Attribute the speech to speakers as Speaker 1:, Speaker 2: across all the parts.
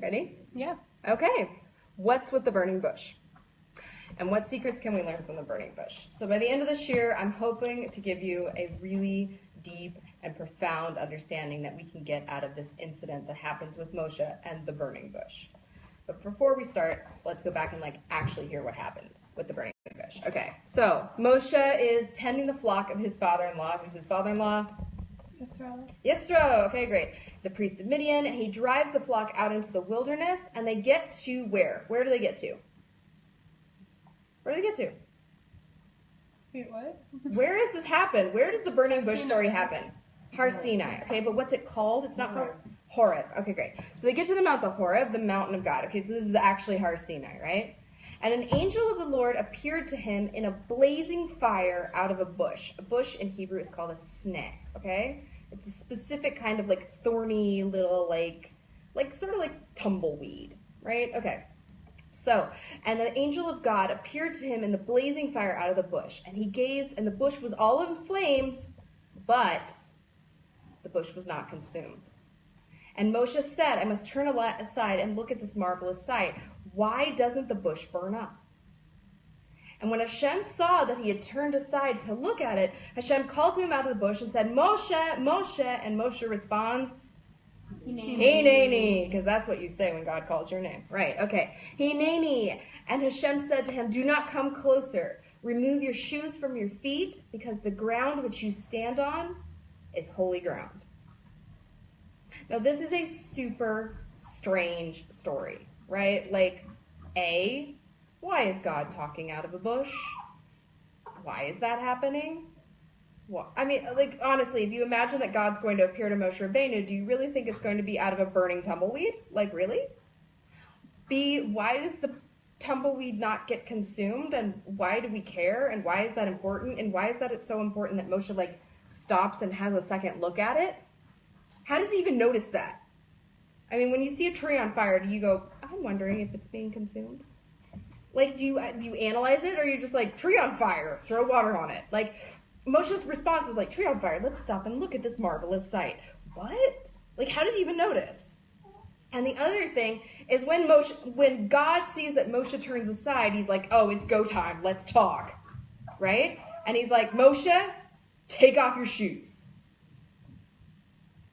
Speaker 1: Ready?
Speaker 2: Yeah.
Speaker 1: Okay. What's with the burning bush? And what secrets can we learn from the burning bush? So by the end of this year, I'm hoping to give you a really deep and profound understanding that we can get out of this incident that happens with Moshe and the burning bush. But before we start, let's go back and actually hear what happens with the burning bush. Okay, so Moshe is tending the flock of his father-in-law. Who's his father-in-law? Yisro. Okay, great. The priest of Midian. And he drives the flock out into the wilderness, and they get to where? Where do they get to? Where do they get to?
Speaker 2: Wait, what?
Speaker 1: Where does this happen? Where does the burning bush story happen? Har Sinai. Okay, but what's it called? It's not Horeb. Okay, great. So they get to the Mount of Horeb, the mountain of God. Okay, so this is actually Har Sinai, right? And an angel of the Lord appeared to him in a blazing fire out of a bush. A bush in Hebrew is called a sneh, okay? It's a specific kind of thorny little sort of tumbleweed, right? Okay. So, and the angel of God appeared to him in the blazing fire out of the bush. And he gazed, and the bush was all inflamed, but the bush was not consumed. And Moshe said, I must turn aside and look at this marvelous sight. Why doesn't the bush burn up? And when Hashem saw that he had turned aside to look at it, Hashem called to him out of the bush and said, Moshe, Moshe. And Moshe responds, Hineni, because that's what you say when God calls your name. Right, okay. Hineni. And Hashem said to him, do not come closer. Remove your shoes from your feet, because the ground which you stand on is holy ground. Now, this is a super strange story, right? Why is God talking out of a bush? Why is that happening? Well, I mean, honestly, if you imagine that God's going to appear to Moshe Rabbeinu, do you really think it's going to be out of a burning tumbleweed? Really? B, why does the tumbleweed not get consumed? And why do we care? And why is that important? And why is that it's so important that Moshe, stops and has a second look at it? How does he even notice that? I mean, when you see a tree on fire, do you go, I'm wondering if it's being consumed? Do you analyze it, or are you just tree on fire, throw water on it? Moshe's response is tree on fire, let's stop and look at this marvelous sight. What? How did he even notice? And the other thing is when God sees that Moshe turns aside, he's oh, it's go time, let's talk. Right? And he's Moshe, take off your shoes.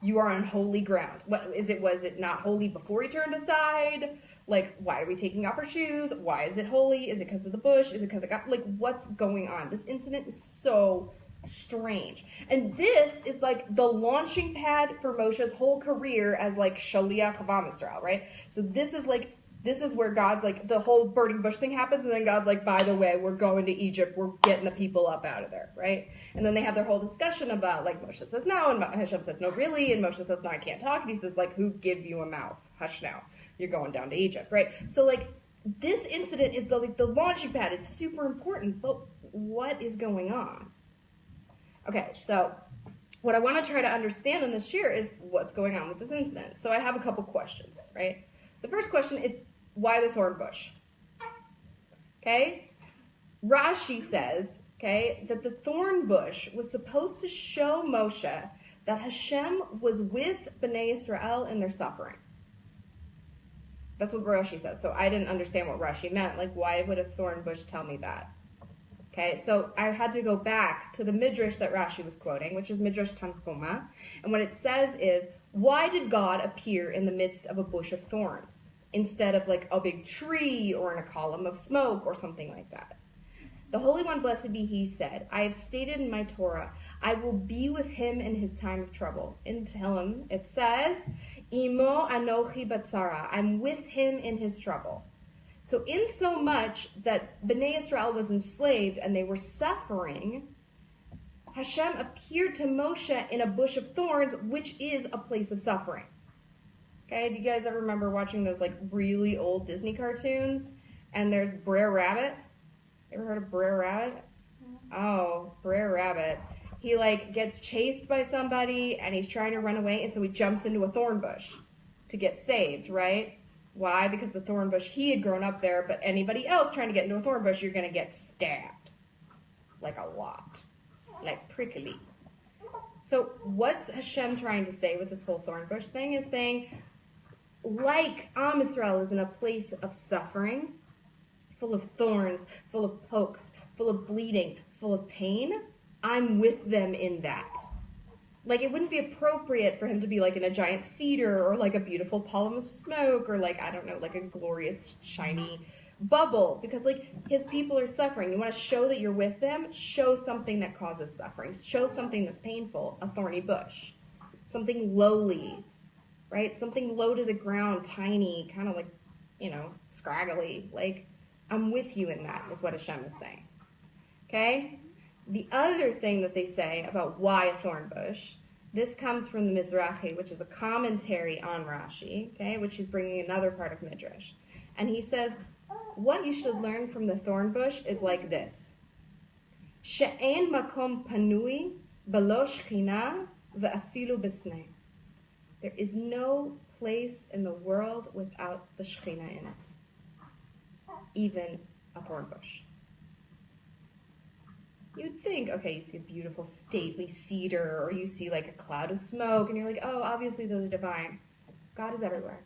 Speaker 1: You are on holy ground. Was it not holy before he turned aside? Why are we taking off our shoes? Why is it holy? Is it because of the bush? Is it because of God? What's going on? This incident is so strange. And this is the launching pad for Moshe's whole career as Shaliach of Am Yisrael, right? So this is where God's the whole burning bush thing happens, and then God's by the way, we're going to Egypt, we're getting the people up out of there, right? And then they have their whole discussion about Moshe says no, and Hashem says no really, and Moshe says no, I can't talk, and he says who give you a mouth? Hush now, you're going down to Egypt, right? So this incident is the launching pad. It's super important, but what is going on? Okay, so what I want to try to understand in this year is what's going on with this incident. So I have a couple questions, right? The first question is, why the thorn bush? Okay? Rashi says, that the thorn bush was supposed to show Moshe that Hashem was with Bnei Israel in their suffering. That's what Rashi says. So I didn't understand what Rashi meant. Why would a thorn bush tell me that? Okay, so I had to go back to the Midrash that Rashi was quoting, which is Midrash Tanhuma. And what it says is, why did God appear in the midst of a bush of thorns instead of a big tree or in a column of smoke or something like that? The Holy One, blessed be He, said, I have stated in my Torah, I will be with him in his time of trouble. In Tehillim, it says, Imo anochi batzara, I'm with him in his trouble. So in so much that Bnei Israel was enslaved and they were suffering, Hashem appeared to Moshe in a bush of thorns, which is a place of suffering. Okay, do you guys ever remember watching those really old Disney cartoons? And there's Brer Rabbit. Ever heard of Brer Rabbit? Oh, Brer Rabbit. He gets chased by somebody and he's trying to run away, and so he jumps into a thorn bush to get saved, right? Why? Because the thorn bush, he had grown up there, but anybody else trying to get into a thorn bush, you're going to get stabbed. A lot. Prickly. So what's Hashem trying to say with this whole thorn bush thing is saying, like Am Yisrael is in a place of suffering, full of thorns, full of pokes, full of bleeding, full of pain, I'm with them in that. Like, it wouldn't be appropriate for him to be like in a giant cedar or like a beautiful column of smoke or like, I don't know, like a glorious shiny bubble, because like his people are suffering. You want to show that you're with them? Show something that causes suffering. Show something that's painful, a thorny bush. Something lowly, right? Something low to the ground, tiny, kind of like, scraggly. Like, I'm with you in that, is what Hashem is saying. Okay? The other thing that they say about why a thorn bush, this comes from the Mizrahi, which is a commentary on Rashi, okay, which is bringing another part of Midrash. And he says, what you should learn from the thorn bush is like this. She'en makom panui belo shechina ve'afilu b'snei. There is no place in the world without the Shekhinah in it, even a thorn bush. You'd think, okay, you see a beautiful stately cedar, or you see like a cloud of smoke, and you're like, oh, obviously those are divine. God is everywhere.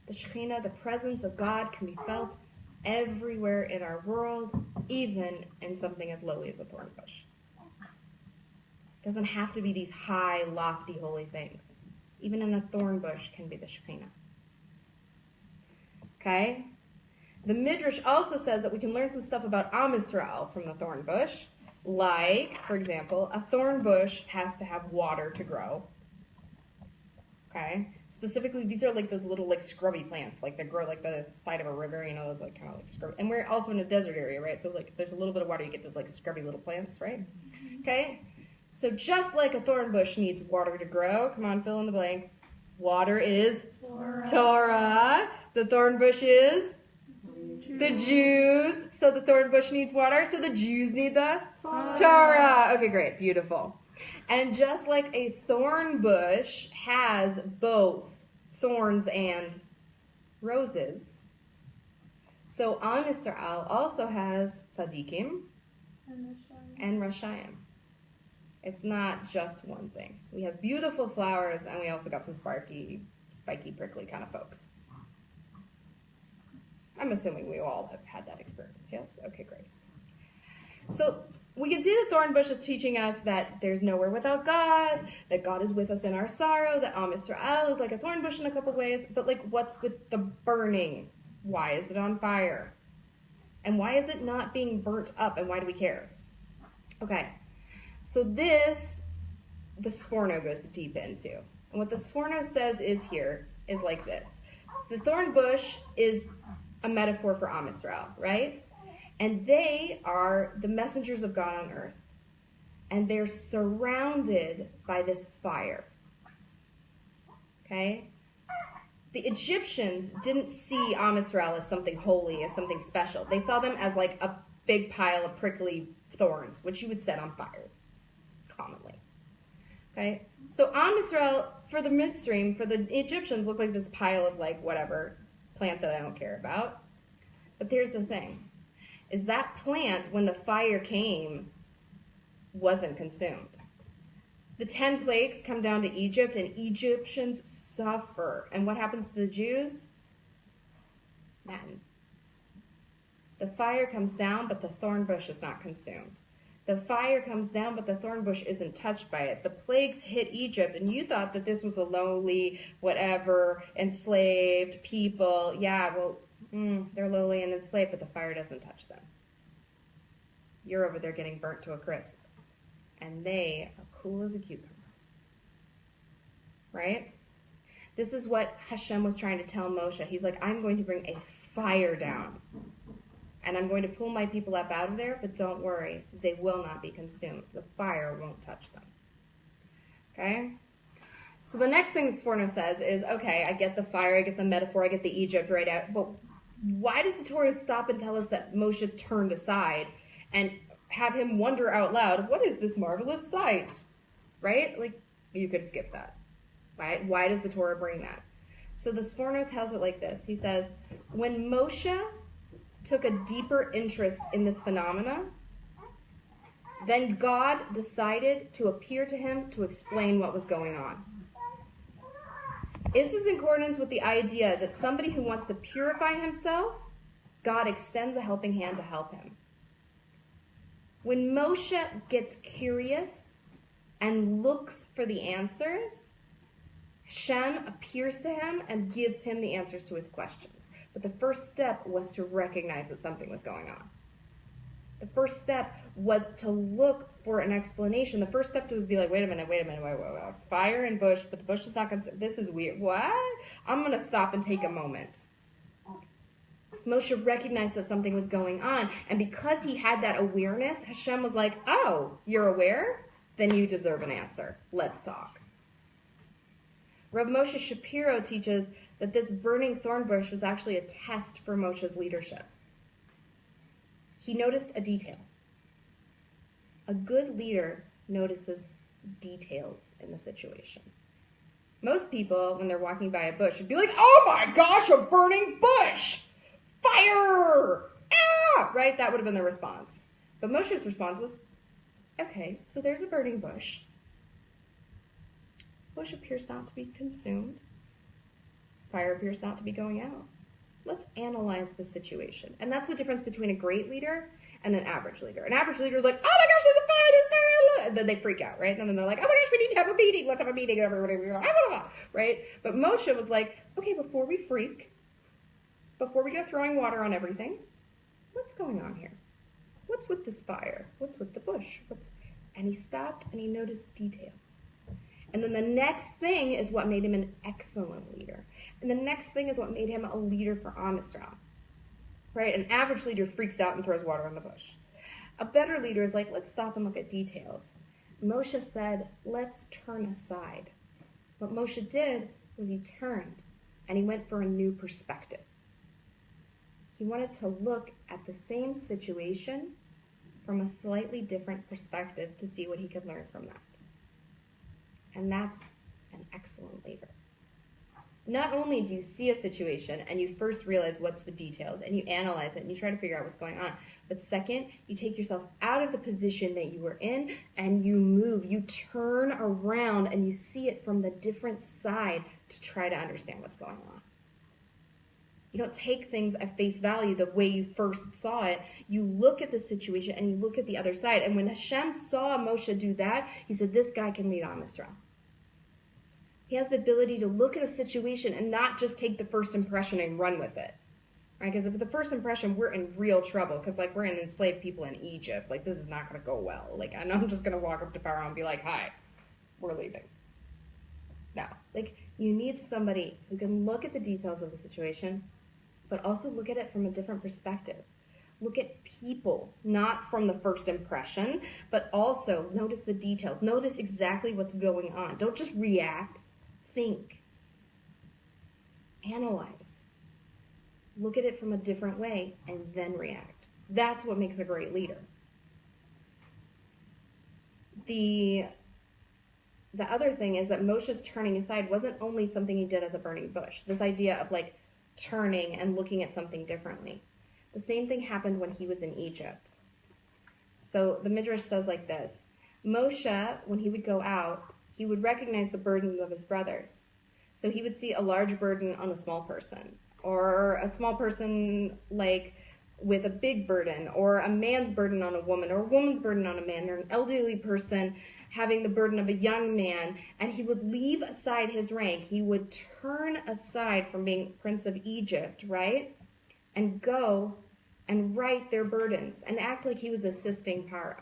Speaker 1: The Shekhinah, the presence of God, can be felt everywhere in our world, even in something as lowly as a thorn bush. It doesn't have to be these high, lofty, holy things. Even in a thorn bush can be the Shekhinah. Okay? The Midrash also says that we can learn some stuff about Am Yisrael from the thorn bush. Like, for example, a thorn bush has to have water to grow. Okay? Specifically, these are like those little like scrubby plants, like that grow like the side of a river, those like kind of like scrubby. And we're also in a desert area, right? So like there's a little bit of water, you get those like scrubby little plants, right? Okay? So just like a thorn bush needs water to grow, come on, fill in the blanks. Water is Torah. The thorn bush is the Jews. So the thorn bush needs water, so the Jews need the Torah. Okay, great, beautiful. And just like a thorn bush has both thorns and roses, so Am Yisrael also has tzaddikim and rashayim. It's not just one thing. We have beautiful flowers, and we also got some spiky, prickly kind of folks. I'm assuming we all have had that experience, yes? Okay, great. So we can see the thorn bush is teaching us that there's nowhere without God, that God is with us in our sorrow, that Am Yisrael is like a thorn bush in a couple ways, but like what's with the burning? Why is it on fire? And why is it not being burnt up, and why do we care? Okay, so this, the Sforno goes deep into. And what the Sforno says is like this. The thorn bush is a metaphor for Am Yisrael, right? And they are the messengers of God on earth. And they're surrounded by this fire. Okay? The Egyptians didn't see Am Yisrael as something holy, as something special. They saw them as like a big pile of prickly thorns, which you would set on fire, commonly. Okay? So Am Yisrael, for the midstream, for the Egyptians, looked like this pile of like whatever plant that I don't care about. But here's the thing, is that plant, when the fire came, wasn't consumed. The 10 plagues come down to Egypt, and Egyptians suffer. And what happens to the Jews? Nothing. The fire comes down, but the thorn bush is not consumed. The fire comes down, but the thorn bush isn't touched by it. The plagues hit Egypt, and you thought that this was a lowly, whatever, enslaved people. Yeah, well, they're lowly and enslaved, but the fire doesn't touch them. You're over there getting burnt to a crisp. And they are cool as a cucumber. Right? This is what Hashem was trying to tell Moshe. He's like, I'm going to bring a fire down. And I'm going to pull my people up out of there, but don't worry, they will not be consumed. The fire won't touch them. Okay? So the next thing Sforno says is, okay, I get the fire, I get the metaphor, I get the Egypt right out, but why does the Torah stop and tell us that Moshe turned aside and have him wonder out loud, what is this marvelous sight? Right? Like, you could skip that. Right? Why does the Torah bring that? So the Sforno tells it like this. He says, when Moshe took a deeper interest in this phenomena, then God decided to appear to him to explain what was going on. This is in accordance with the idea that somebody who wants to purify himself, God extends a helping hand to help him. When Moshe gets curious and looks for the answers, Hashem appears to him and gives him the answers to his questions. But the first step was to recognize that something was going on. The first step was to look for an explanation. The first step was to be like, wait a minute, wait. Fire and bush, but the bush is not going to, this is weird. What? I'm going to stop and take a moment. Moshe recognized that something was going on. And because he had that awareness, Hashem was like, oh, you're aware? Then you deserve an answer. Let's talk. Rav Moshe Shapiro teaches that this burning thorn bush was actually a test for Moshe's leadership. He noticed a detail. A good leader notices details in the situation. Most people, when they're walking by a bush, would be like, oh my gosh, a burning bush! Fire! Ah! Right? That would have been the response. But Moshe's response was, okay, so there's a burning bush. Bush appears not to be consumed. Fire appears not to be going out. Let's analyze the situation. And that's the difference between a great leader and an average leader. An average leader is like, oh my gosh, there's a fire, and then they freak out, right? And then they're like, oh my gosh, we need to have a meeting. Let's have a meeting, everybody. Right? But Moshe was like, okay, before we freak, before we go throwing water on everything, what's going on here? What's with this fire? What's with the bush? And he stopped and he noticed details. And then the next thing is what made him an excellent leader. And the next thing is what made him a leader for Am Yisrael. Right? An average leader freaks out and throws water on the bush. A better leader is like, let's stop and look at details. Moshe said, let's turn aside. What Moshe did was he turned and he went for a new perspective. He wanted to look at the same situation from a slightly different perspective to see what he could learn from that. And that's an excellent leader. Not only do you see a situation and you first realize what's the details and you analyze it and you try to figure out what's going on, but second, you take yourself out of the position that you were in and you move, you turn around and you see it from the different side to try to understand what's going on. You don't take things at face value the way you first saw it. You look at the situation and you look at the other side. And when Hashem saw Moshe do that, he said, this guy can lead Am Yisrael. He has the ability to look at a situation and not just take the first impression and run with it. Right? Because if the first impression, we're in real trouble. Because like we're in enslaved people in Egypt. Like this is not going to go well. Like I know I'm just going to walk up to Pharaoh and be like, hi, we're leaving. No. Like you need somebody who can look at the details of the situation, but also look at it from a different perspective. Look at people, not from the first impression, but also notice the details. Notice exactly what's going on. Don't just react. Think. Analyze. Look at it from a different way and then react. That's what makes a great leader. The other thing is that Moshe's turning aside wasn't only something he did at the burning bush. This idea of like turning and looking at something differently. The same thing happened when he was in Egypt. So the Midrash says like this. Moshe, when he would go out, he would recognize the burdens of his brothers. So he would see a large burden on a small person, or a small person like with a big burden, or a man's burden on a woman, or a woman's burden on a man, or an elderly person having the burden of a young man, and he would leave aside his rank. He would turn aside from being Prince of Egypt, right? And go and right their burdens and act like he was assisting Paro.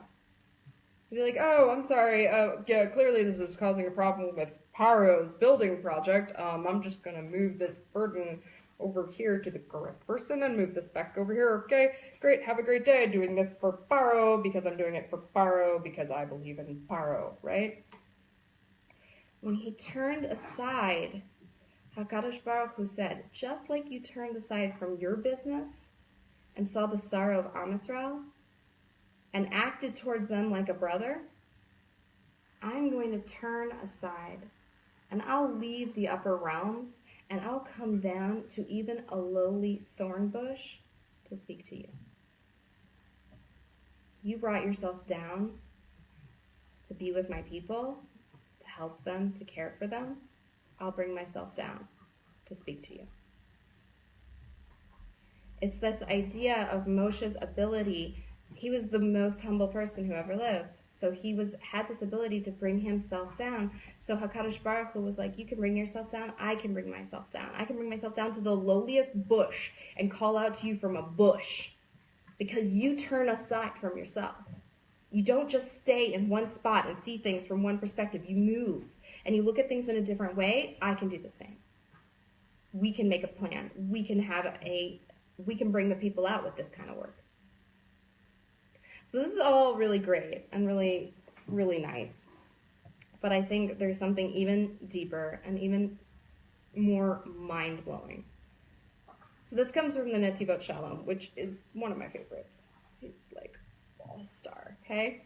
Speaker 1: He'd be like, oh, I'm sorry, yeah, clearly this is causing a problem with Paro's building project. I'm just going to move this burden over here to the correct person and move this back over here. Okay, great, have a great day doing this for Paro because I'm doing it for Paro because I believe in Paro, right? When he turned aside, HaKadosh Baruch Hu said, just like you turned aside from your business and saw the sorrow of Am Yisrael and acted towards them like a brother, I'm going to turn aside and I'll leave the upper realms and I'll come down to even a lowly thorn bush to speak to you. You brought yourself down to be with my people, to help them, to care for them. I'll bring myself down to speak to you. It's this idea of Moshe's ability. He was the most humble person who ever lived. So he had this ability to bring himself down. So HaKadosh Baruch Hu was like, you can bring yourself down, I can bring myself down. I can bring myself down to the lowliest bush and call out to you from a bush. Because you turn aside from yourself. You don't just stay in one spot and see things from one perspective. You move and you look at things in a different way. I can do the same. We can make a plan. We can bring the people out with this kind of work. So this is all really great and really, really nice. But I think there's something even deeper and even more mind-blowing. So this comes from the Netivot Shalom, which is one of my favorites. He's like all-star, okay?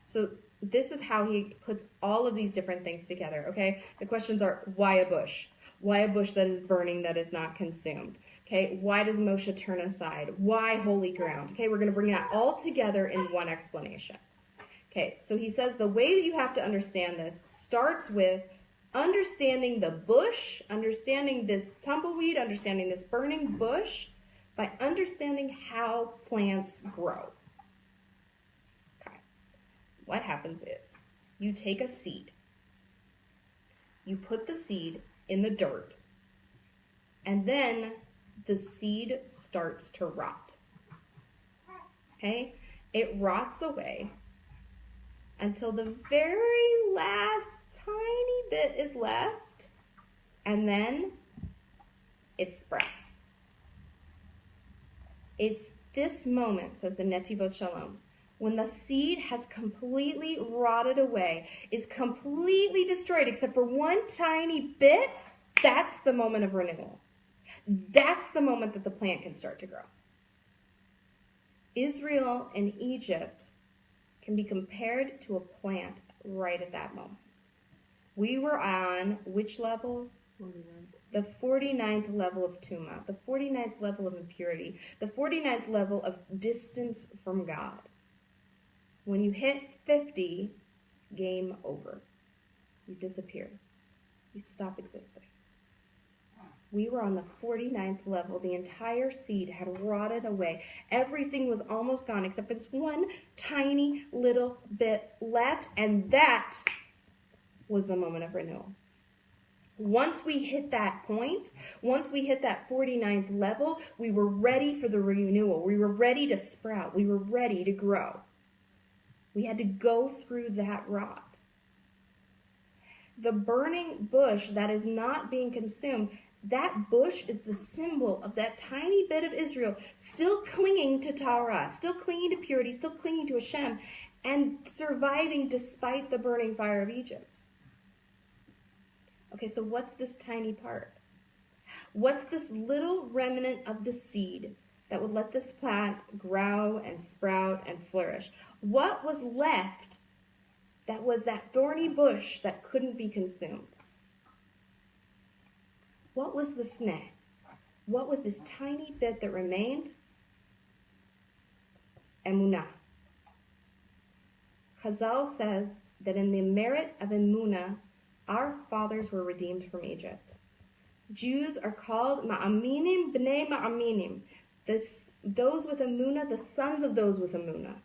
Speaker 1: So this is how he puts all of these different things together, okay? The questions are, why a bush? Why a bush that is burning, that is not consumed? Okay, why does Moshe turn aside? Why holy ground? Okay, we're going to bring that all together in one explanation. Okay, so he says the way that you have to understand this starts with understanding the bush, understanding this tumbleweed, understanding this burning bush, by understanding how plants grow. Okay, what happens is you take a seed, you put the seed in the dirt, and then the seed starts to rot. Okay? It rots away until the very last tiny bit is left, and then it sprouts. It's this moment, says the Netivot Shalom, when the seed has completely rotted away, is completely destroyed except for one tiny bit, that's the moment of renewal. That's the moment that the plant can start to grow. Israel and Egypt can be compared to a plant right at that moment. We were on which level?
Speaker 2: 49.
Speaker 1: The 49th level of Tumah, the 49th level of impurity, the 49th level of distance from God. When you hit 50, game over. You disappear. You stop existing. We were on the 49th level. The entire seed had rotted away. Everything was almost gone except this one tiny little bit left, and that was the moment of renewal. Once we hit that point, once we hit that 49th level, we were ready for the renewal. We were ready to sprout. We were ready to grow. We had to go through that rot. The burning bush that is not being consumed, that bush is the symbol of that tiny bit of Israel still clinging to Torah, still clinging to purity, still clinging to Hashem, and surviving despite the burning fire of Egypt. Okay, so what's this tiny part? What's this little remnant of the seed that would let this plant grow and sprout and flourish? What was left that was that thorny bush that couldn't be consumed? What was the sneh? What was this tiny bit that remained? Emunah. Chazal says that in the merit of Emunah, our fathers were redeemed from Egypt. Jews are called Ma'aminim b'nei Ma'aminim. Those with Emunah, the sons of those with Emunah.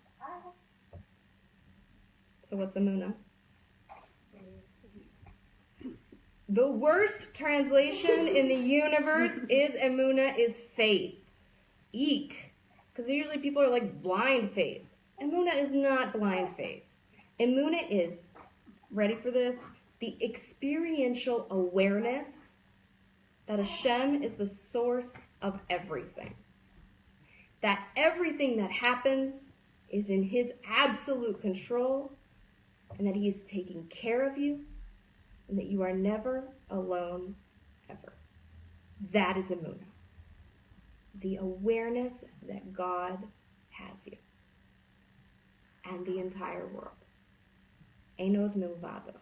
Speaker 1: So what's Emunah? The worst translation in the universe is Emunah is faith. Eek. Because usually people are like blind faith. Emunah is not blind faith. Emunah is, ready for this? The experiential awareness that Hashem is the source of everything. That everything that happens is in His absolute control, and that He is taking care of you, and that you are never alone, ever. That is Emunah. The awareness that God has you. And the entire world. Einod milvado.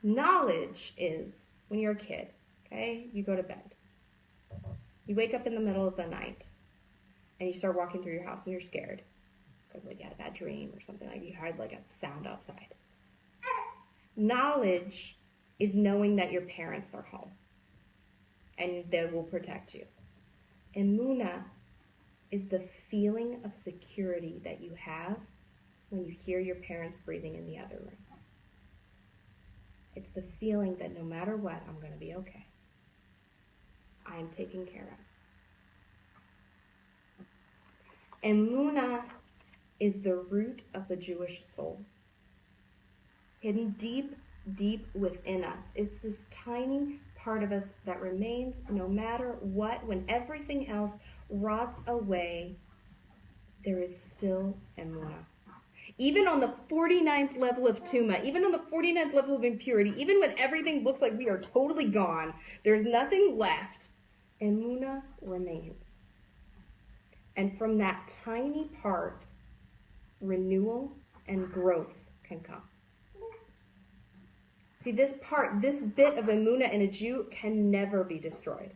Speaker 1: Knowledge is when you're a kid, okay? You go to bed. You wake up in the middle of the night, and you start walking through your house, and you're scared. Because like you had a bad dream or something, like you heard like a sound outside. Knowledge is knowing that your parents are home and they will protect you. Emunah is the feeling of security that you have when you hear your parents breathing in the other room. It's the feeling that no matter what, I'm going to be okay. I am taken care of. Emunah is the root of the Jewish soul. Hidden deep, deep within us. It's this tiny part of us that remains no matter what. When everything else rots away, there is still Emunah. Even on the 49th level of Tuma, even on the 49th level of impurity, even when everything looks like we are totally gone, there's nothing left, Emunah remains. And from that tiny part, renewal and growth can come. See, this part, this bit of Emunah in a Jew can never be destroyed.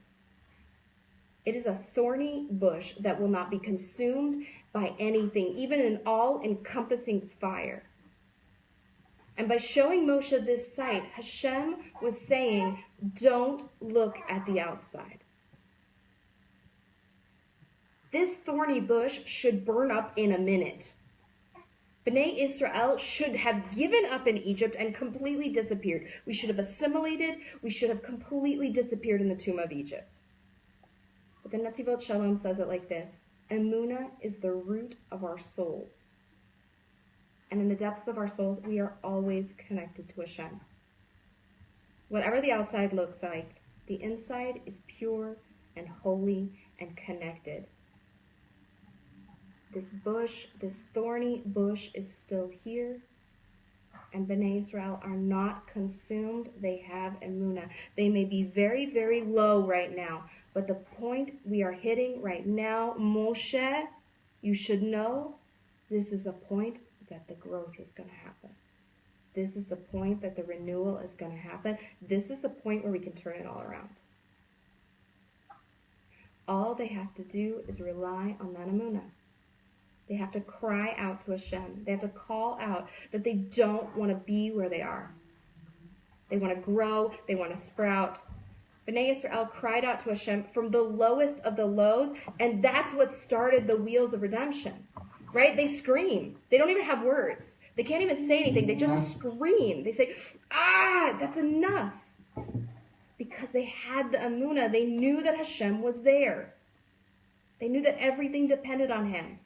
Speaker 1: It is a thorny bush that will not be consumed by anything, even an all-encompassing fire. And by showing Moshe this sight, Hashem was saying, don't look at the outside. This thorny bush should burn up in a minute. Bnei Israel should have given up in Egypt and completely disappeared. We should have assimilated. We should have completely disappeared in the tomb of Egypt. But the Nativot Shalom says it like this: Emunah is the root of our souls. And in the depths of our souls, we are always connected to Hashem. Whatever the outside looks like, the inside is pure and holy and connected. This bush, this thorny bush, is still here. And Bnei Israel are not consumed. They have Emunah. They may be very, very low right now. But the point we are hitting right now, Moshe, you should know, this is the point that the growth is going to happen. This is the point that the renewal is going to happen. This is the point where we can turn it all around. All they have to do is rely on that Emunah. They have to cry out to Hashem. They have to call out that they don't want to be where they are. They want to grow. They want to sprout. Bnei Israel cried out to Hashem from the lowest of the lows, and that's what started the wheels of redemption, right? They scream. They don't even have words. They can't even say anything. They just scream. They say, that's enough. Because they had the Emunah. They knew that Hashem was there. They knew that everything depended on Him.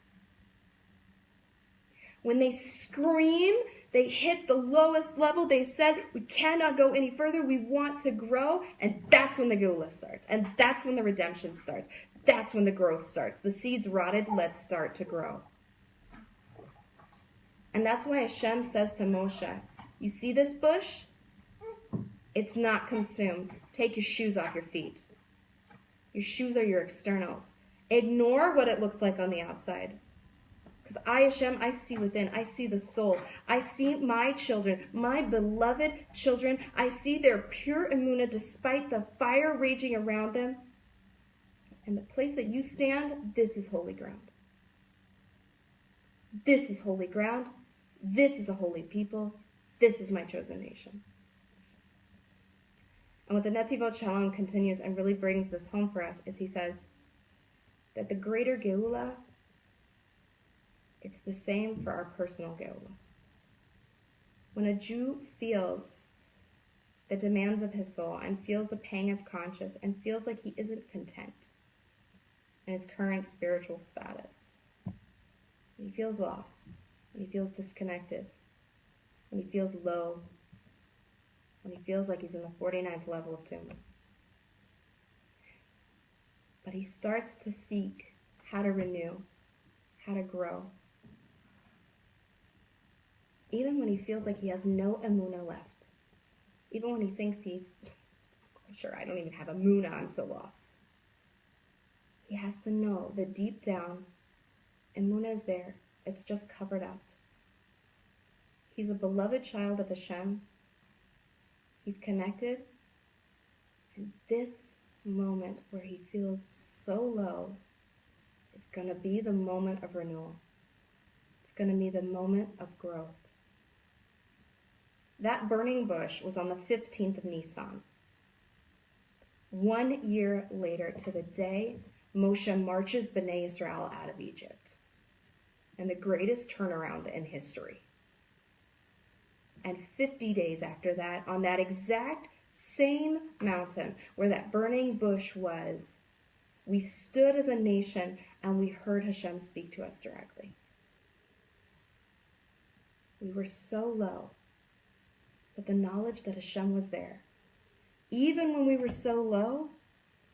Speaker 1: When they scream, they hit the lowest level. They said, we cannot go any further. We want to grow. And that's when the Geulah starts. And that's when the redemption starts. That's when the growth starts. The seeds rotted. Let's start to grow. And that's why Hashem says to Moshe, you see this bush? It's not consumed. Take your shoes off your feet. Your shoes are your externals. Ignore what it looks like on the outside. Because I, Hashem, I see within. I see the soul. I see my children, my beloved children. I see their pure Emunah despite the fire raging around them. And the place that you stand, this is holy ground. This is holy ground. This is a holy people. This is my chosen nation. And what the Nativot Shalom continues and really brings this home for us is he says that the greater Geulah, it's the same for our personal Geulah. When a Jew feels the demands of his soul and feels the pang of conscience and feels like he isn't content in his current spiritual status, when he feels lost, when he feels disconnected, when he feels low, when he feels like he's in the 49th level of Tumah. But he starts to seek how to renew, how to grow. Even when he feels like he has no Emunah left. Even when he thinks he's, sure, I don't even have Emunah, I'm so lost. He has to know that deep down, Emunah is there. It's just covered up. He's a beloved child of Hashem. He's connected. And this moment where he feels so low is going to be the moment of renewal. It's going to be the moment of growth. That burning bush was on the 15th of Nisan. 1 year later, to the day, Moshe marches Bnei Israel out of Egypt. And the greatest turnaround in history. And 50 days after that, on that exact same mountain where that burning bush was, we stood as a nation and we heard Hashem speak to us directly. We were so low, but the knowledge that Hashem was there, even when we were so low,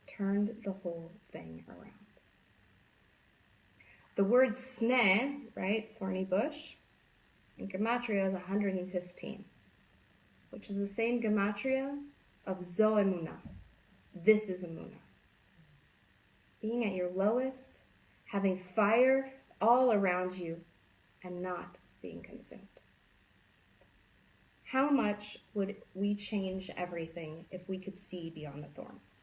Speaker 1: turned the whole thing around. The word sneh, right, thorny bush, in Gematria is 115, which is the same Gematria of Zo Emunah. This is Emunah. Being at your lowest, having fire all around you, and not being consumed. How much would we change everything if we could see beyond the thorns?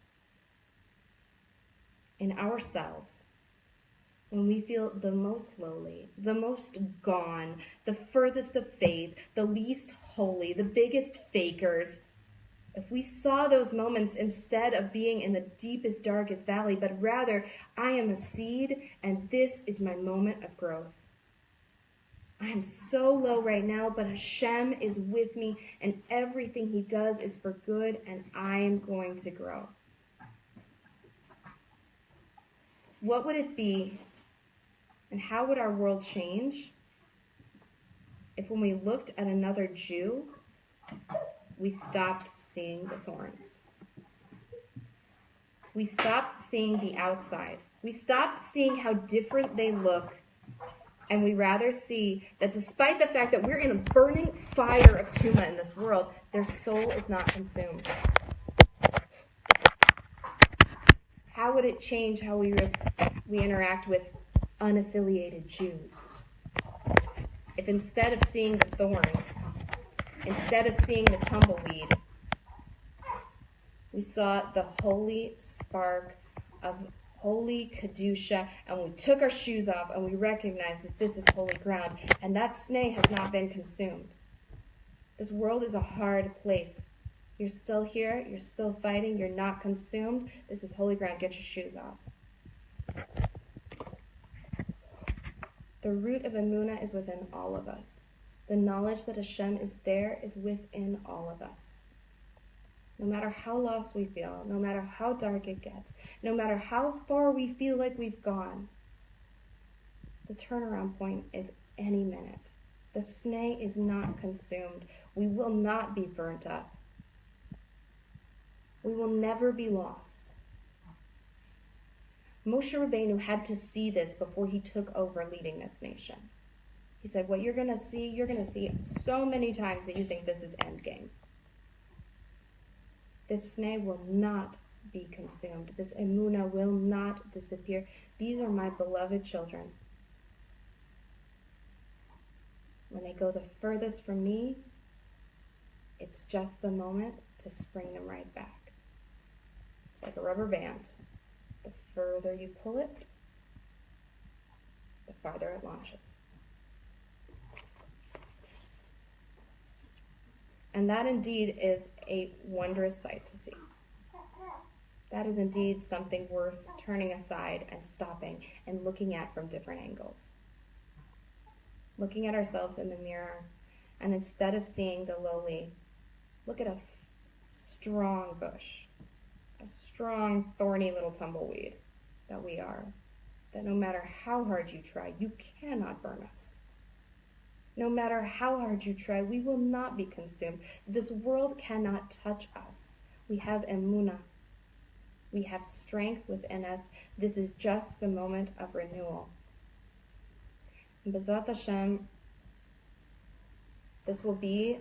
Speaker 1: In ourselves, when we feel the most lowly, the most gone, the furthest of faith, the least holy, the biggest fakers, if we saw those moments instead of being in the deepest, darkest valley, but rather, I am a seed and this is my moment of growth. I am so low right now, but Hashem is with me and everything he does is for good and I am going to grow. What would it be and how would our world change if when we looked at another Jew, we stopped seeing the thorns? We stopped seeing the outside. We stopped seeing how different they look. And we rather see that despite the fact that we're in a burning fire of Tuma in this world, their soul is not consumed. How would it change how we interact with unaffiliated Jews? If instead of seeing the thorns, instead of seeing the tumbleweed, we saw the holy spark of holy Kedusha, and we took our shoes off and we recognized that this is holy ground, and that sneh has not been consumed. This world is a hard place. You're still here, you're still fighting, you're not consumed. This is holy ground, get your shoes off. The root of Emunah is within all of us. The knowledge that Hashem is there is within all of us. No matter how lost we feel, no matter how dark it gets, no matter how far we feel like we've gone, the turnaround point is any minute. The sneh is not consumed. We will not be burnt up. We will never be lost. Moshe Rabbeinu had to see this before he took over leading this nation. He said, what you're going to see so many times that you think this is endgame. This sneh will not be consumed. This emunah will not disappear. These are my beloved children. When they go the furthest from me, it's just the moment to spring them right back. It's like a rubber band. The further you pull it, the farther it launches. And that indeed is a wondrous sight to see. That is indeed something worth turning aside and stopping and looking at from different angles. Looking at ourselves in the mirror, and instead of seeing the lowly, look at a strong bush, a strong, thorny little tumbleweed that we are, that no matter how hard you try, you cannot burn us. No matter how hard you try, we will not be consumed. This world cannot touch us. We have emunah. We have strength within us. This is just the moment of renewal. And B'ezrat Hashem, this will be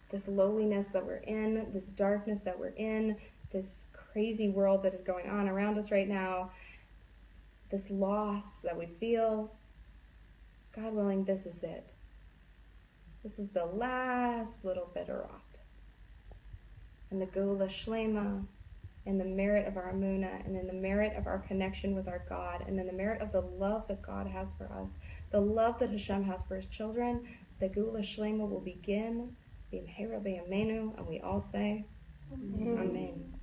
Speaker 1: this lowliness that we're in, this darkness that we're in, this crazy world that is going on around us right now, this loss that we feel. God willing, this is it. This is the last little bit of rot. And the Geula Shlema, and the merit of our emunah, and in the merit of our connection with our God, and in the merit of the love that God has for us, the love that Hashem has for his children, the Geula Shlema will begin B'mhera b'yameinu, and we all say, Amen.